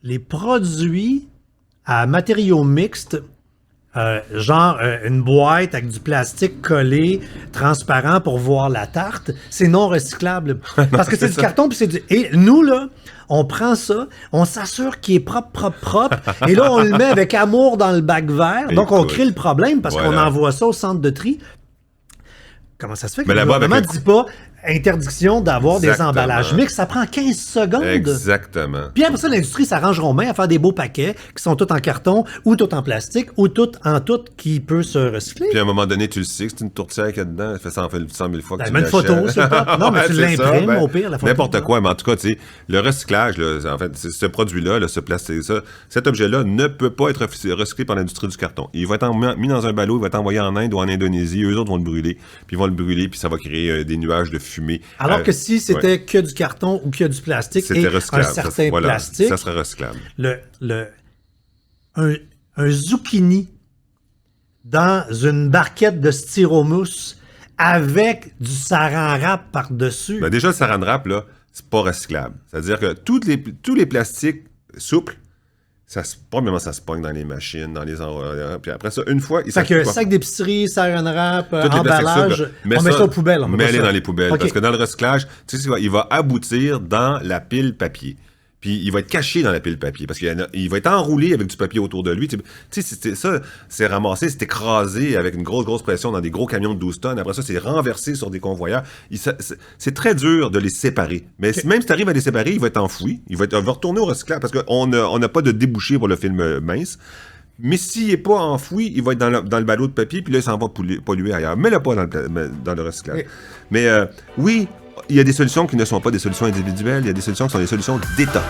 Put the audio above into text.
les produits à matériaux mixtes, une boîte avec du plastique collé, transparent pour voir la tarte, c'est non recyclable. Parce que c'est du carton, puis c'est du... Et nous, là, on prend ça, on s'assure qu'il est propre, et là, on le met avec amour dans le bac vert, donc on crée le problème parce qu'on envoie ça au centre de tri. Comment ça se fait que le gouvernement ne dit pas interdiction d'avoir des emballages mixtes? Ça prend 15 secondes. Exactement. Puis après ça, l'industrie s'arrangeront bien à faire des beaux paquets qui sont tous en carton ou tous en plastique ou tout en tout qui peut se recycler. Puis à un moment donné, tu le sais que c'est une tourtière qu'il y a dedans. Ça en fait 100 000 fois que tu mets une photo sur le top. Non, mais tu l'imprimes au pire, la photo. N'importe quoi, mais en tout cas, tu sais, le recyclage, là, en fait, ce produit-là, là, ce plastique, cet objet-là ne peut pas être recyclé par l'industrie du carton. Il va être mis dans un ballot, il va être envoyé en Inde ou en Indonésie. Eux autres vont le brûler. Puis ils vont le brûler, puis ça va créer des nuages de fumée. Alors que si c'était que du carton ou que du plastique et un certain plastique, ça serait recyclable. Un zucchini dans une barquette de styromousse avec du saran wrap par-dessus. Ben déjà, le saran wrap, là, c'est pas recyclable. C'est-à-dire que tous les plastiques souples, premièrement, ça se pogne dans les machines, dans les endroits. Puis après ça, une fois... Fait que sac d'épicerie, saran wrap, emballage, on met ça aux poubelles. Mais aller dans les poubelles. Okay. Parce que dans le recyclage, tu sais, il va aboutir dans la pile papier. Puis il va être caché dans la pile papier parce qu'il va être enroulé avec du papier autour de lui. Tu sais, ça, c'est ramassé, c'est écrasé avec une grosse pression dans des gros camions de 12 tonnes. Après ça, c'est renversé sur des convoyeurs. C'est très dur de les séparer. Mais même si tu arrives à les séparer, il va être enfoui. Il va retourner au recyclage parce qu'on n'a pas de débouché pour le film mince. Mais s'il n'est pas enfoui, il va être dans le ballot de papier, puis là, il s'en va polluer ailleurs. Mets-le pas dans le recyclage. Mais oui, il y a des solutions qui ne sont pas des solutions individuelles, il y a des solutions qui sont des solutions d'État.